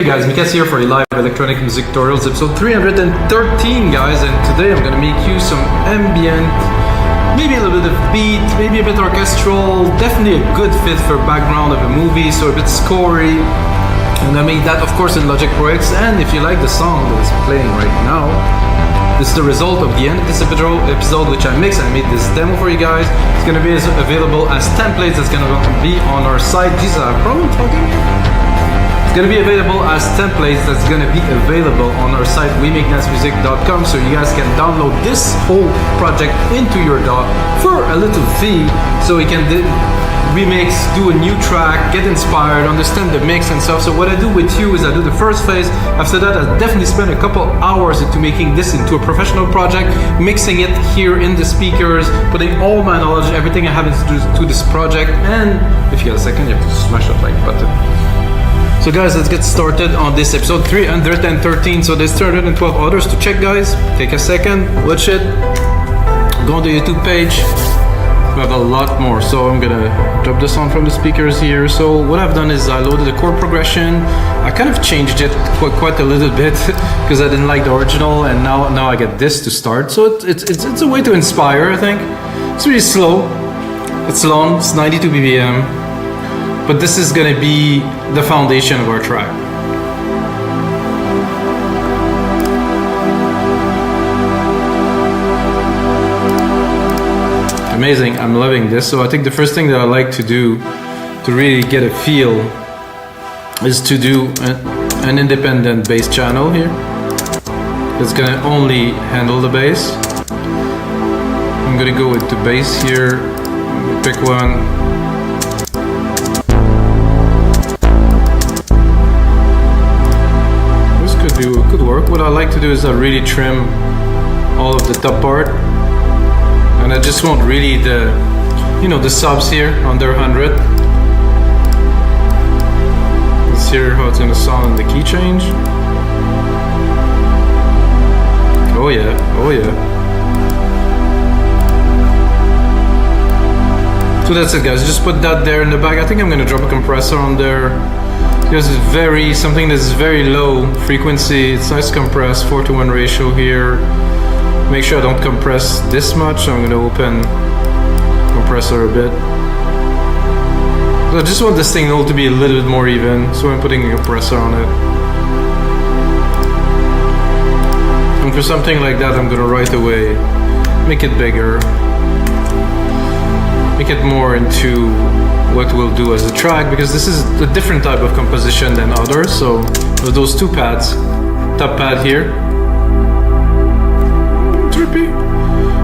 Hey guys, Mikas here for a live electronic music tutorials episode 313 guys, and today I'm gonna make you some ambient, maybe a little bit of beat, maybe a bit orchestral, definitely a good fit for background of a movie, so a bit scory. And I made that of course in Logic Pro X, and if you like the song that is playing right now, this is the result of the end of this episode which I mixed. I made this demo for you guys. It's gonna be available as templates. It's gonna be on our site. Jesus, I have a problem talking. It's going to be available as templates. That's going to be available on our site wemakedancemusic.com, so you guys can download this whole project into your DAW for a little fee, so you can remix, do a new track, get inspired, understand the mix and stuff. So what I do with you is I do the first phase. After that, I definitely spend a couple hours into making this into a professional project, mixing it here in the speakers, putting all my knowledge, everything I have into this project. And if you got a second, you have to smash that like button. So guys, let's get started on this episode 313. So there's 312 others to check, guys. Take a second, watch it, go on the YouTube page. We have a lot more. So I'm gonna drop the sound from the speakers here. So what I've done is I loaded the chord progression. I kind of changed it quite a little bit because I didn't like the original, and now I get this to start. So it's a way to inspire, I think. It's really slow, it's long, it's 92 BPM. But this is going to be the foundation of our track. Amazing, I'm loving this. So I think the first thing that I like to do to really get a feel is to do an independent bass channel here. It's going to only handle the bass. I'm going to go with the bass here, pick one. Could work. What I like to do is I really trim all of the top part, and I just want really the subs here under 100. Let's hear how it's gonna sound in the key change. Oh yeah, oh yeah. So that's it, guys. Just put that there in the back. I think I'm gonna drop a compressor on there. Because it's something that's very low frequency. It's nice to compress, 4:1 ratio here. Make sure I don't compress this much. I'm going to open compressor a bit. So I just want this thing to be a little bit more even, so I'm putting a compressor on it. And for something like that, I'm going to right away make it bigger, make it more into what we'll do as a track, because this is a different type of composition than others. So with those two pads, top pad here, trippy.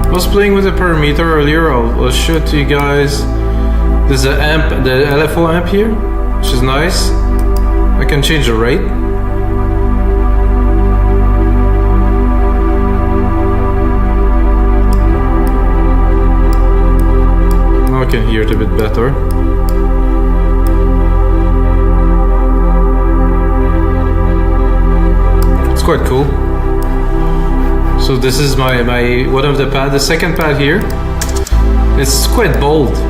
I was playing with a parameter earlier. I'll show it to you guys. There's an amp, the LFO amp here, which is nice. I can change the rate. Now I can hear it a bit better. Quite cool. So this is my one of the pad, the second pad here. It's quite bold. So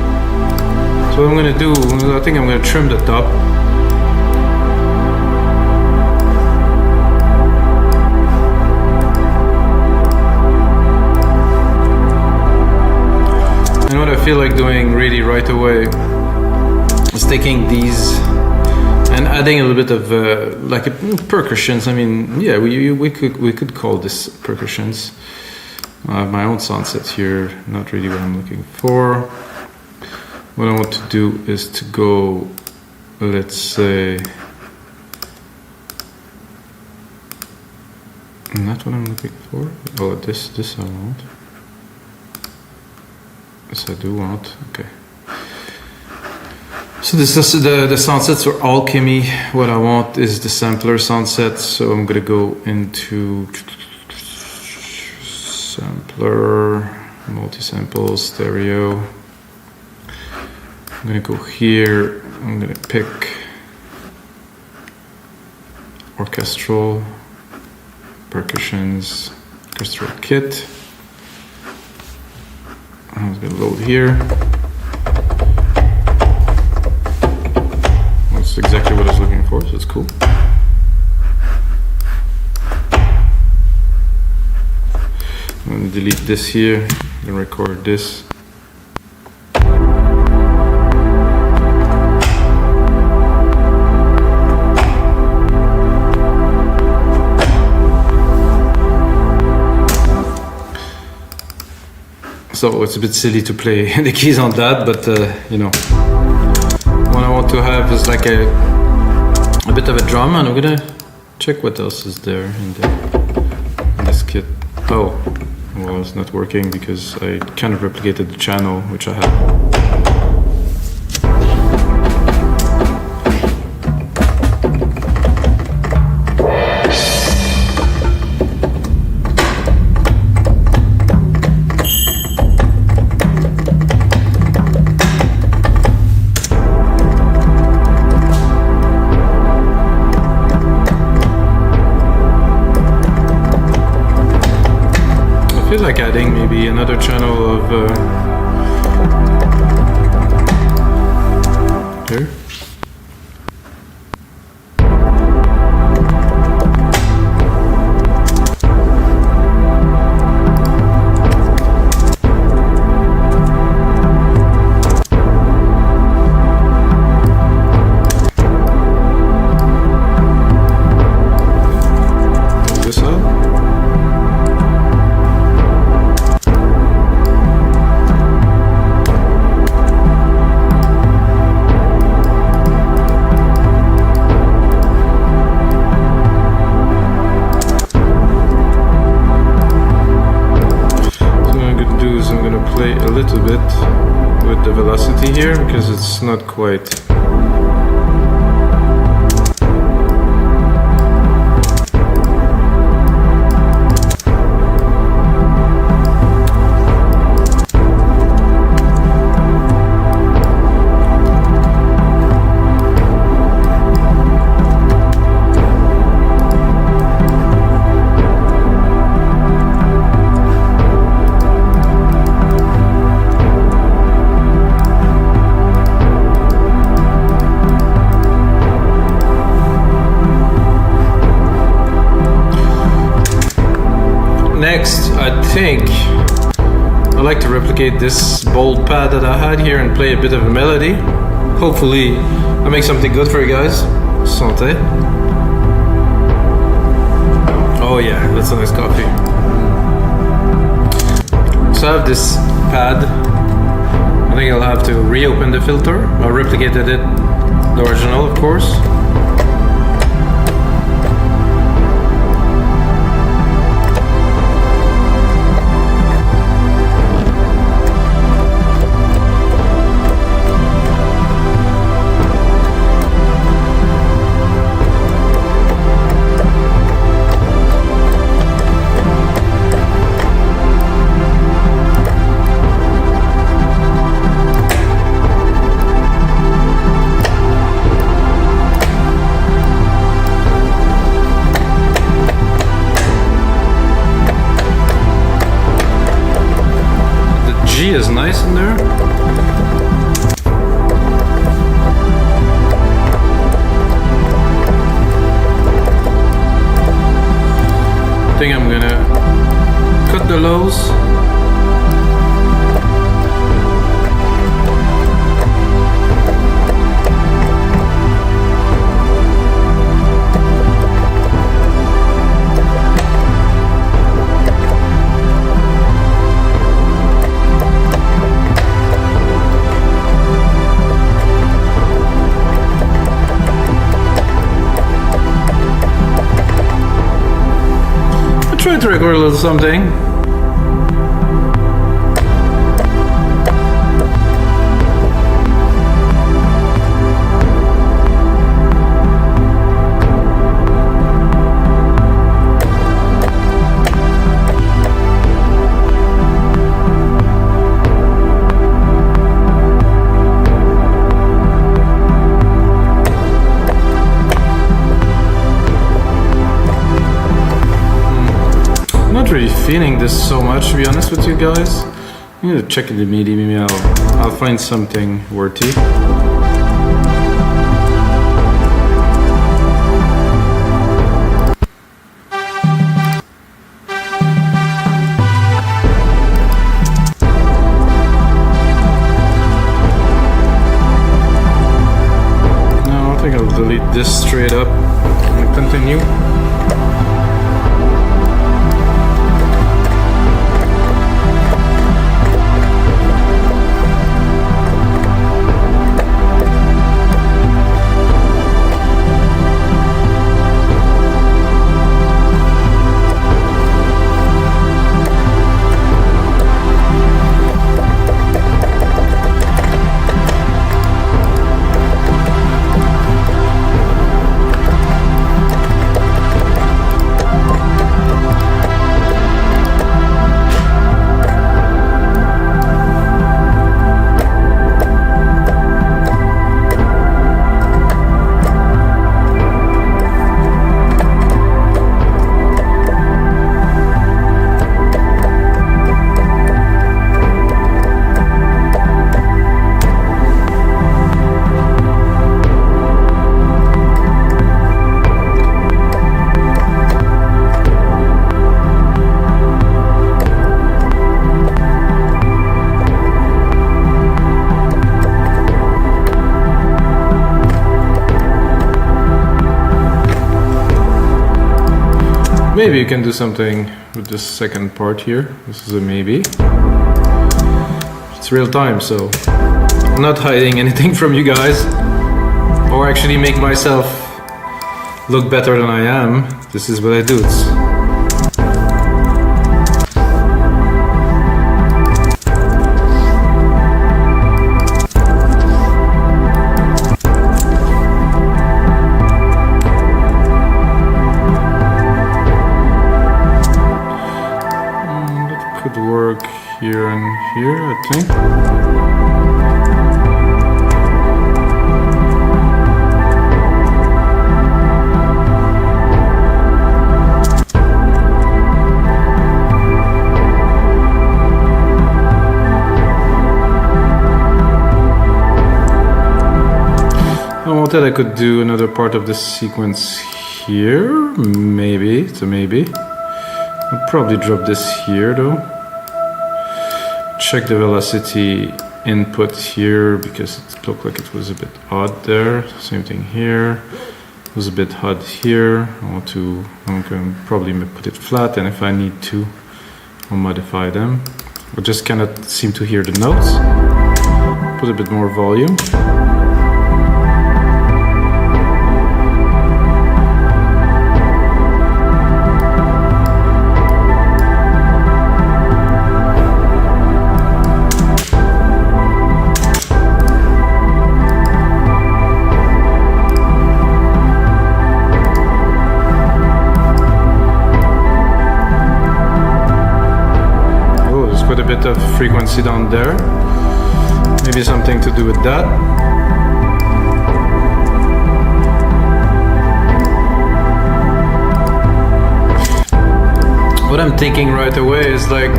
what I'm gonna do, I think I'm gonna trim the top. And what I feel like doing really right away is taking these and adding a little bit of percussions. I mean, yeah, we could call this percussions. I have my own sound set here, not really what I'm looking for. What I want to do is to go, let's say, not what I'm looking for. Oh, this I want. This I do want. Okay. So this is the sound sets for Alchemy. What I want is the sampler sound set. So I'm gonna go into sampler, multi-sample, stereo. I'm gonna go here. I'm gonna pick orchestral, percussions, orchestral kit. I'm gonna load here. That's exactly what I was looking for, so it's cool. delete this here and record this. So it's a bit silly to play the keys on that, but you know, what I want to have is like a bit of a drum, and I'm gonna check what else is there in this kit. Oh, well, it's not working because I kind of replicated the channel which I have. I feel like adding maybe another channel of here. This out. Play a little bit with the velocity here because it's not quite. Next, I think I like to replicate this bold pad that I had here and play a bit of a melody. Hopefully I make something good for you guys. Santé. Oh yeah, that's a nice coffee. So I have this pad. I think I'll have to reopen the filter. I replicated it, the original of course. G is nice in there. I think I'm gonna cut the lows. Try to record a little something. Not really feeling this so much, to be honest with you guys. I'm gonna check in the MIDI, maybe I'll find something worthy. straight up and continue. Maybe you can do something with this second part here. This is a maybe. It's real time, so I'm not hiding anything from you guys, or actually make myself look better than I am. This is what I do. Work here and here, I think. I wanted I could do another part of this sequence here, maybe, it's a maybe. I'll probably drop this here though. Check the velocity input here because it looked like it was a bit odd there. Same thing here. It was a bit odd here. I'm going to probably put it flat, and if I need to, I'll modify them. I just cannot seem to hear the notes. Put a bit more volume. Quite a bit of frequency down there. Maybe something to do with that. What I'm thinking right away is like,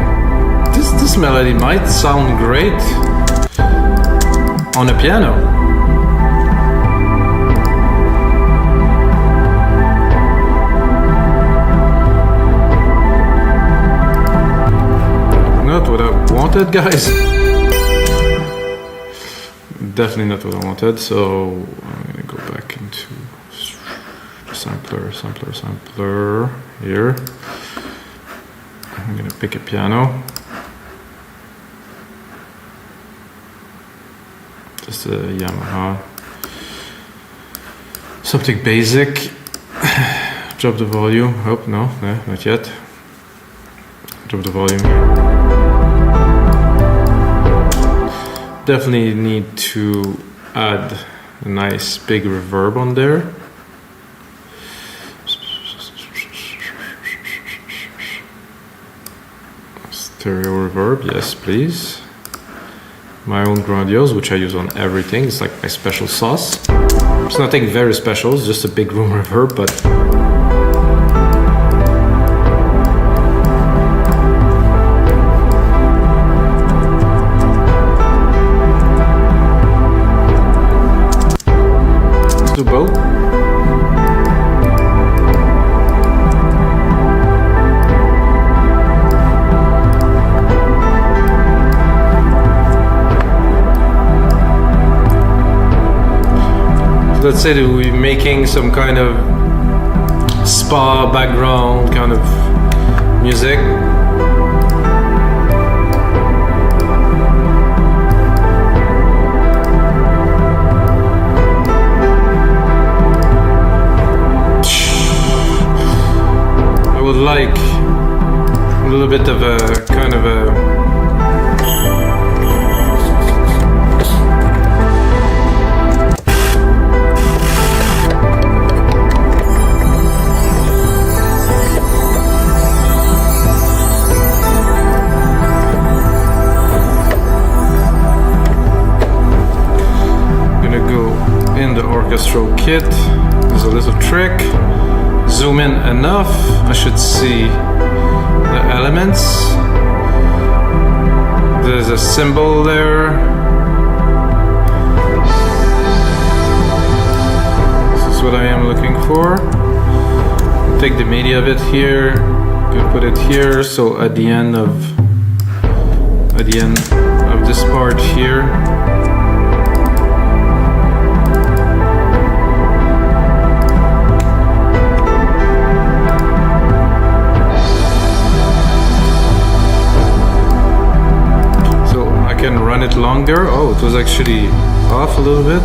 this melody might sound great on a piano. Not what I wanted, guys. Definitely not what I wanted, so I'm gonna go back into sampler here. I'm gonna pick a piano. Just a Yamaha. Something basic. Drop the volume. Oh, no, not yet. Drop the volume. Definitely need to add a nice big reverb on there. Stereo reverb, yes please. My own grandiose, which I use on everything. It's like my special sauce. It's nothing very special, it's just a big room reverb, but do both. let's say that we're making some kind of spa background kind of music. I would like a little bit of a kind of a orchestral kit. There's a little trick. Zoom in enough. I should see the elements. There's a symbol there. This is what I am looking for. Take the media of it here. Could put it here. So at the end of this part here. Can run it longer. Oh, it was actually off a little bit.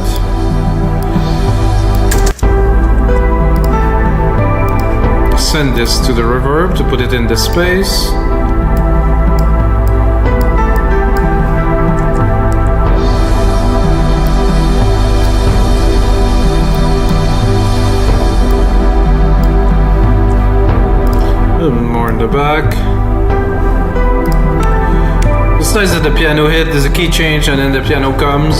Send this to the reverb to put it in the space. A little more in the back. It's nice that the piano hit, there's a key change and then the piano comes.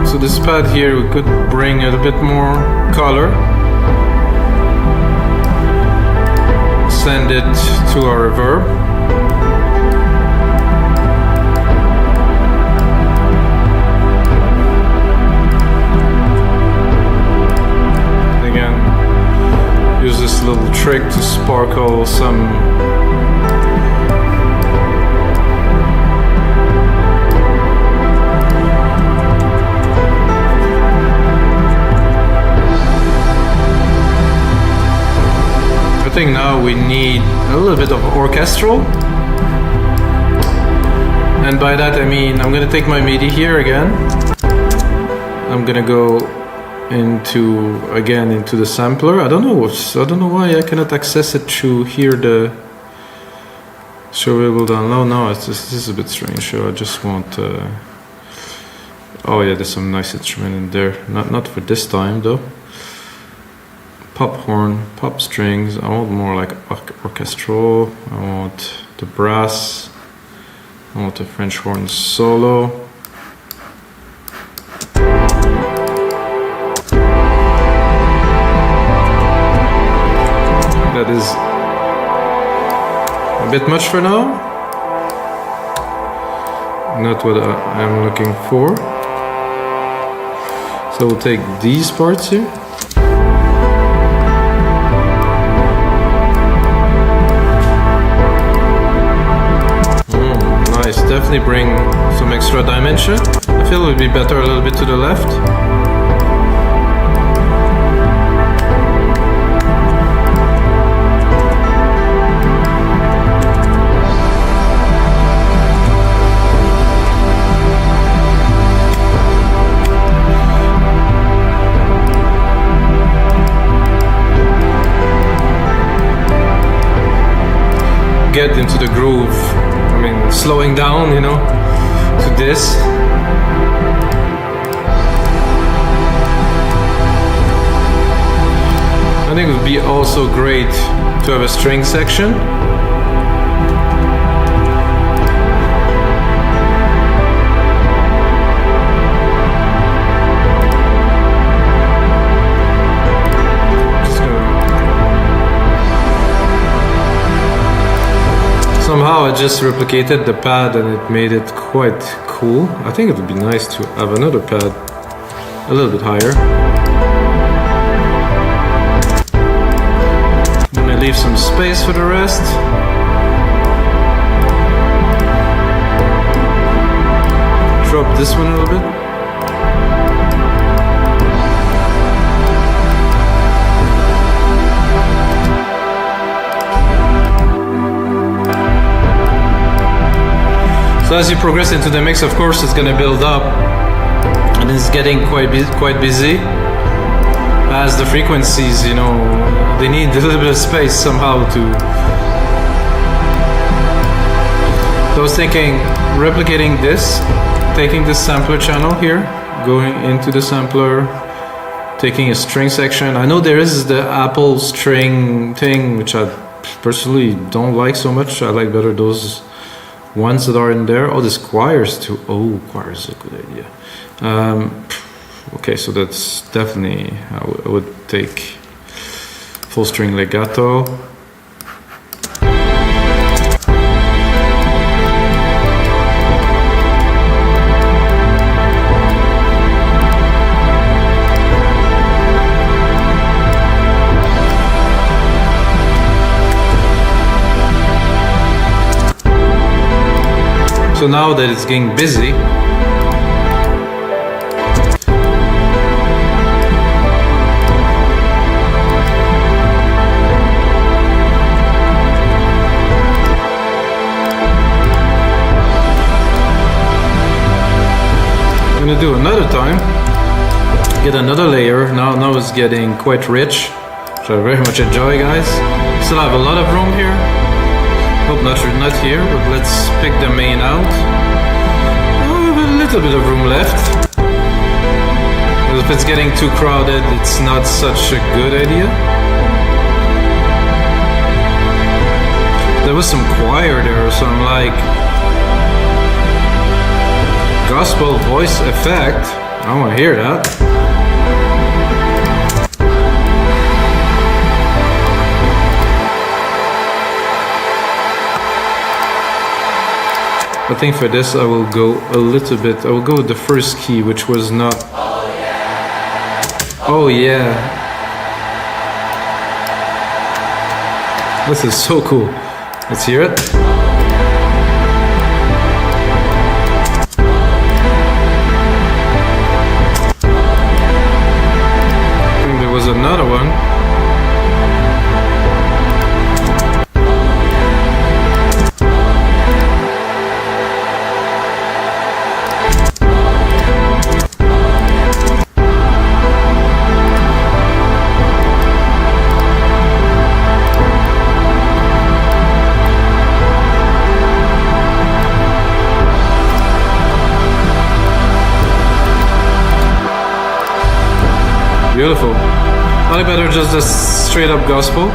So this pad here, we could bring a little bit more color. Send it to our reverb. Use this little trick to sparkle some I think now we need a little bit of orchestral, and by that I mean I'm gonna take my MIDI here again. I'm gonna go into the sampler. I don't know why I cannot access it through here. The show able download. No, this is a bit strange. So I just want. Oh yeah, there's some nice instrument in there. Not for this time though. Pop horn, pop strings. I want more like orchestral. I want the brass. I want the French horn solo. That is a bit much for now. Not what I'm looking for. So we'll take these parts here. Nice, definitely bring some extra dimension. I feel it would be better a little bit to the left. Get into the groove. I mean, slowing down, you know, to this. I think it would be also great to have a string section. Somehow I just replicated the pad and it made it quite cool. I think it would be nice to have another pad a little bit higher. leave some space for the rest. Drop this one a little bit. So as you progress into the mix, of course, it's going to build up, and it's getting quite busy. As the frequencies, you know, they need a little bit of space somehow to. So I was thinking, replicating this, taking this sampler channel here, going into the sampler, taking a string section. I know there is the Apple string thing, which I personally don't like so much. I like better those ones that are in there. Oh, this choirs too. Oh, choirs is a good idea. Okay, so that's definitely, I would take full string legato. So now that it's getting busy, I'm gonna do another time, get another layer. Now it's getting quite rich, which I very much enjoy, guys. Still have a lot of room here. Hope not here, but let's pick the main out. Oh, a little bit of room left. But if it's getting too crowded, it's not such a good idea. There was some choir there, so I'm like, gospel voice effect. I want to hear that. I think for this I will go a little bit, I will go with the first key, which was not... Oh yeah! This is so cool. Let's hear it. I think there was another one. Beautiful. Probably better just a straight up gospel.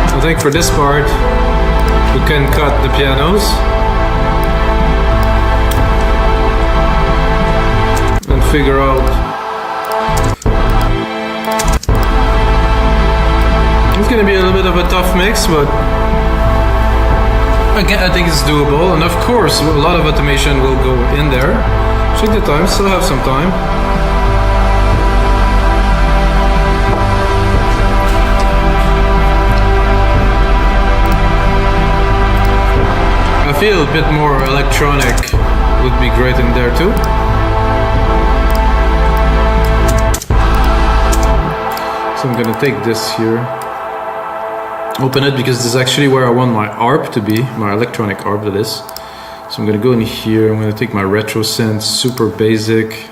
I think for this part we can cut the pianos and figure out. It's gonna be a little bit of a tough mix, but again I think it's doable, and of course a lot of automation will go in there. Check the time, still have some time. I feel a bit more electronic would be great in there too. So I'm gonna take this here, open it, because this is actually where I want my ARP to be, my electronic ARP that is. So I'm gonna go in here, I'm gonna take my retro synth, super basic.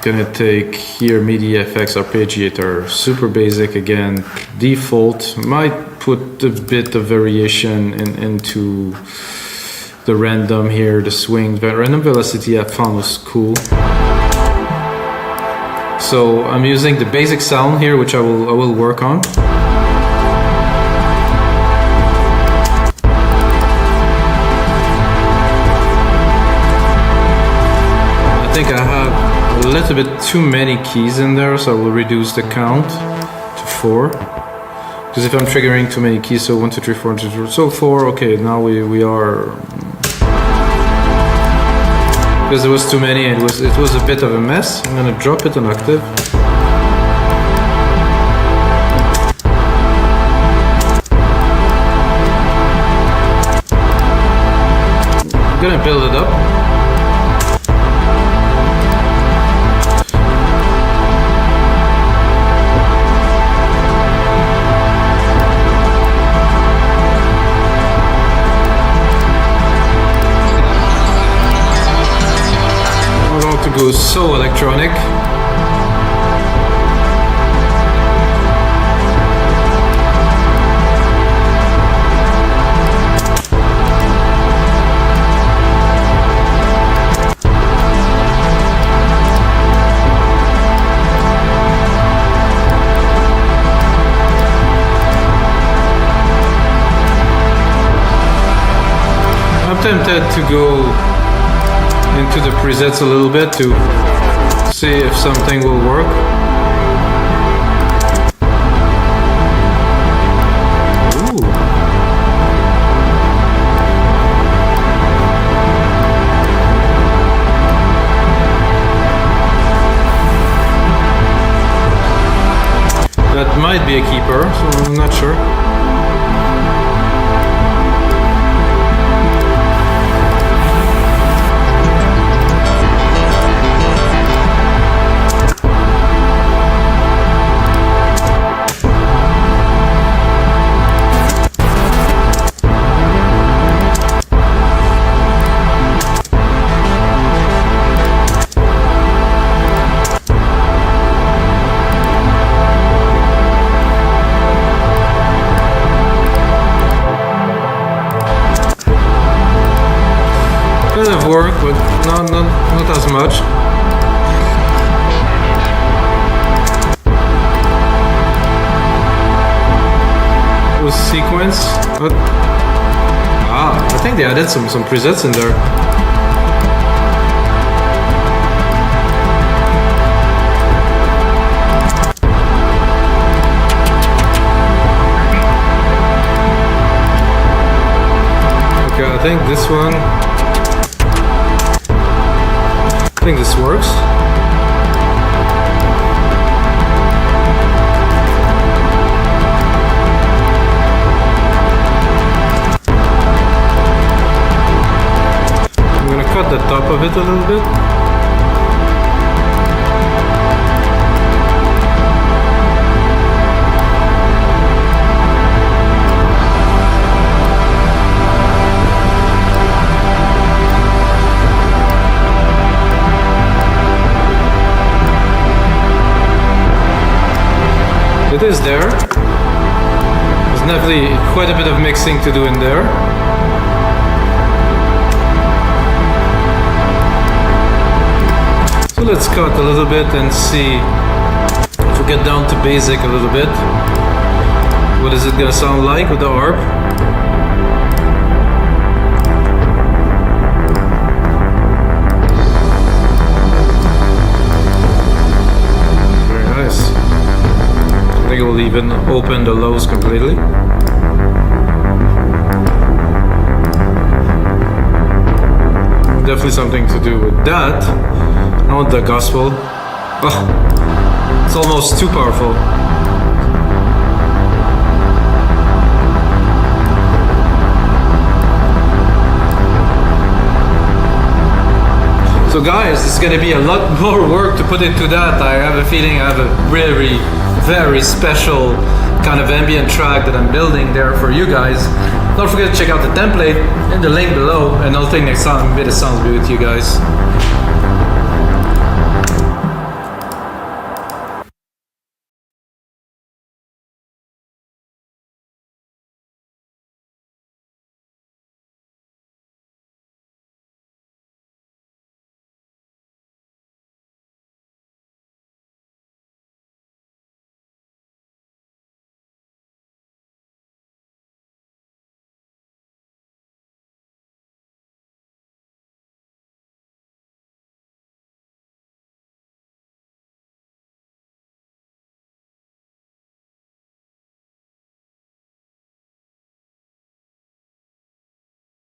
Gonna take here MIDI FX arpeggiator, super basic again, default. Might put a bit of variation into the random here, the swing. The random velocity I found was cool. So I'm using the basic sound here, which I will work on. I think I have a little bit too many keys in there, so I will reduce the count to 4. Because if I'm triggering too many keys, so 1, 2, 3, 4, 1, 2, 3, so 4. Okay, now we are. Because there was too many, it was a bit of a mess. I'm gonna drop it an octave. I'm gonna build it up. Goes so electronic. I'm tempted to go into the presets a little bit to see if something will work. Ooh. That might be a keeper, so I'm not sure. Work, but not as much. It was sequence, but I think they added some presets in there. Okay, I think this one. I think this works. I'm gonna cut the top of it a little bit. It is there. There's definitely quite a bit of mixing to do in there. So let's cut a little bit and see if we get down to basic a little bit. What is it gonna sound like with the ARP? Very nice. I think it will even open the lows completely. Definitely something to do with that. Not the gospel. Oh, it's almost too powerful. So guys, it's gonna be a lot more work to put into that. I have a feeling I have a very special kind of ambient track that I'm building there for you guys. Don't forget to check out the template in the link below, and I'll take next time. Maybe it sounds good with you guys.